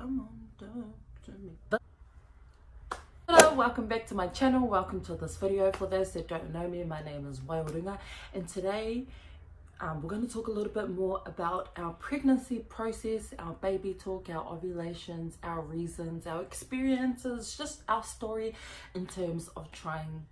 Come on, talk to me. Hello, welcome back to my channel. Welcome to this video. For those that don't know me, my name is Wairunga, and today we're going to talk a little bit more about our pregnancy process, our baby talk, our ovulations, our reasons, our experiences, just our story in terms of trying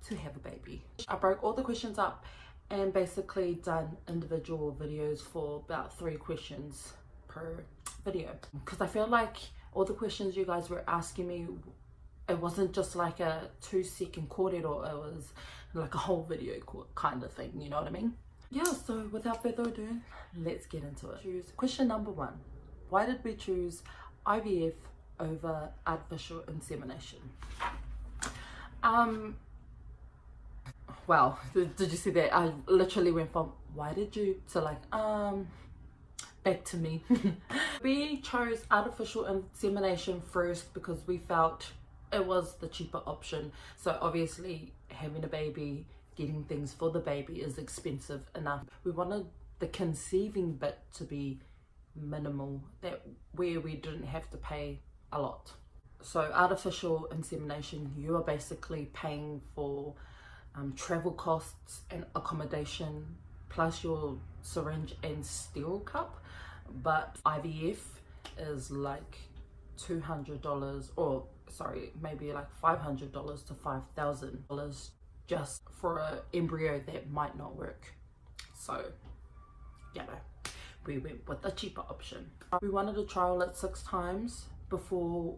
to have a baby. I broke all the questions up and basically done individual videos for about 3 questions per video, because I feel like all the questions you guys were asking me, it wasn't just like a 2-second quartet, or it was like a whole video kind of thing, you know what I mean? Yeah, so without further ado, let's get into it. Question number 1. Why did we choose IVF over artificial insemination? Wow, did you see that? I literally went from why did you to like back to me. We chose artificial insemination first because we felt it was the cheaper option. So obviously having a baby, getting things for the baby is expensive enough. We wanted the conceiving bit to be minimal, that where we didn't have to pay a lot. So artificial insemination, you are basically paying for travel costs and accommodation, plus your syringe and sterile cup. But IVF is like $200, or sorry, maybe like $500 to $5,000 just for an embryo that might not work. So you know, we went with the cheaper option. We wanted to trial it 6 times before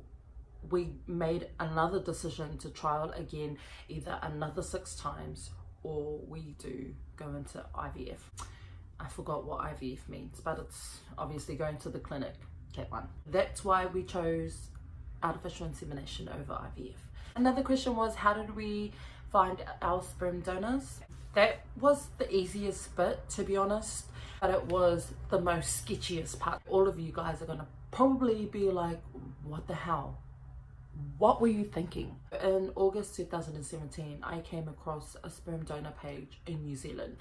we made another decision to trial again, either another 6 times or we do go into IVF. I forgot what IVF means, but it's obviously going to the clinic, that one. That's why we chose artificial insemination over IVF. Another question was, how did we find our sperm donors? That was the easiest bit, to be honest, but it was the most sketchiest part. All of you guys are gonna probably be like, what the hell? What were you thinking? In August 2017, I came across a sperm donor page in New Zealand.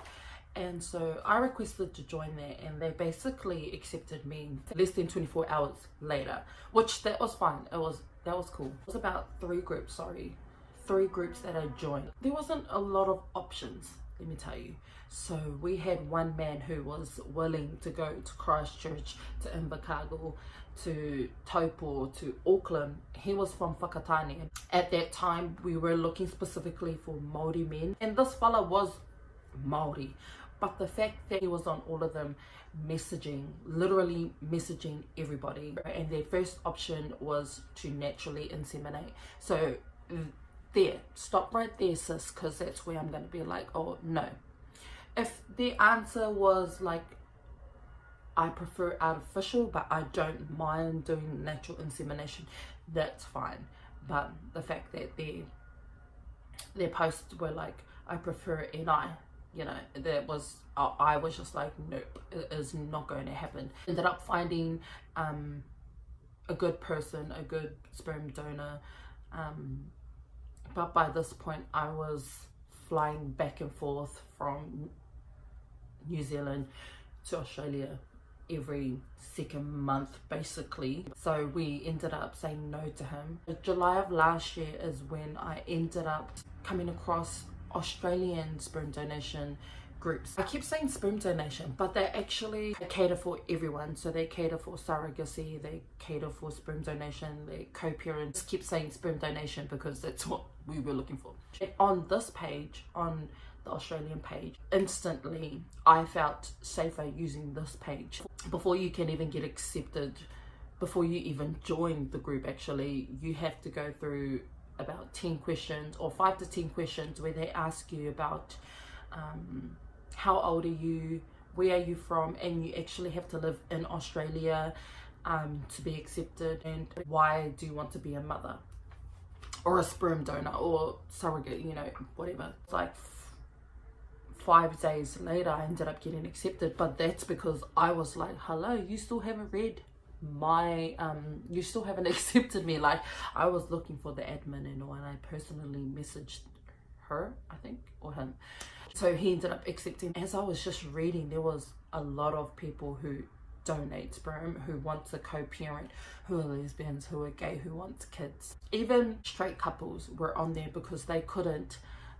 And so I requested to join there, and they basically accepted me less than 24 hours later, which that was fine. That was cool. It was about 3 groups that I joined. There wasn't a lot of options, let me tell you. So we had one man who was willing to go to Christchurch, to Invercargill, to Taupo, to Auckland. He was from Whakatane. At that time, we were looking specifically for Māori men, and this fella was Māori. But the fact that he was on all of them literally messaging everybody, and their first option was to naturally inseminate. So there, stop right there, sis, because that's where I'm going to be like, oh no. If the answer was like, I prefer artificial but I don't mind doing natural insemination, that's fine. But the fact that their posts were like, I prefer NI, you know, I was just like, nope, it is not going to happen. Ended up finding a good person, a good sperm donor, but by this point I was flying back and forth from New Zealand to Australia every 2nd month basically. So we ended up saying no to him. July of last year is when I ended up coming across Australian sperm donation groups. I keep saying sperm donation, but they actually cater for everyone. So they cater for surrogacy, they cater for sperm donation, they co-parents. Keep saying sperm donation because that's what we were looking for. On this page, on the Australian page, instantly I felt safer using this page. Before you can even get accepted, before you even join the group, actually you have to go through about 10 questions, or 5 to 10 questions, where they ask you about how old are you, where are you from, and you actually have to live in Australia to be accepted, and why do you want to be a mother or a sperm donor or surrogate, you know, whatever. It's like 5 days later I ended up getting accepted, but that's because I was like, hello, you still haven't read my you still haven't accepted me. Like, I was looking for the admin and all, and I personally messaged her, I think, or him. So he ended up accepting. As I was just reading, there was a lot of people who donate sperm, who want to co-parent, who are lesbians, who are gay, who want kids. Even straight couples were on there because they couldn't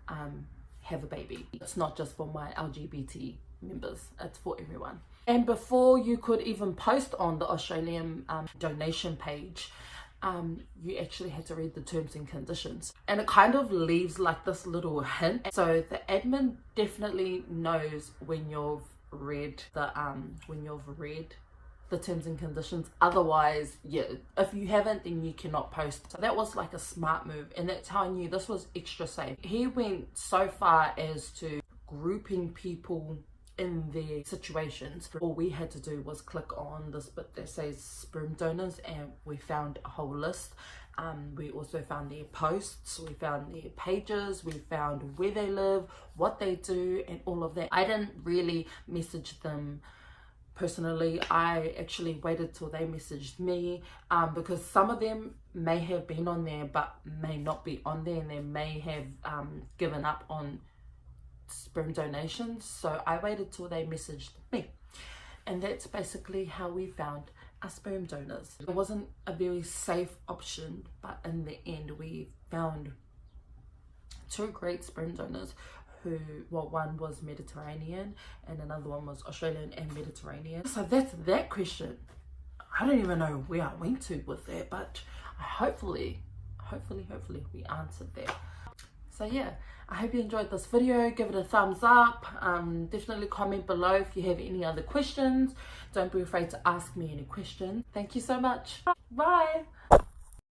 have a baby. It's not just for my LGBT members, it's for everyone. And before you could even post on the Australian donation page, you actually had to read the terms and conditions, and it kind of leaves like this little hint. So the admin definitely knows when you've read the terms and conditions. Otherwise, yeah, if you haven't, then you cannot post. So that was like a smart move, and that's how I knew this was extra safe. He went so far as to grouping people in their situations. All we had to do was click on this bit that says sperm donors, and we found a whole list. We also found their posts, we found their pages, we found where they live, what they do, and all of that. I didn't really message them personally. I actually waited till they messaged me, because some of them may have been on there but may not be on there, and they may have given up on sperm donations. So I waited till they messaged me, and that's basically how we found our sperm donors. It wasn't a very safe option, but in the end we found two great sperm donors who, well, one was Mediterranean and another one was Australian and Mediterranean. So that's that question. I don't even know where I went to with that, but hopefully we answered that. So yeah, I hope you enjoyed this video. Give it a thumbs up. Definitely comment below if you have any other questions. Don't be afraid to ask me any questions. Thank you so much. Bye.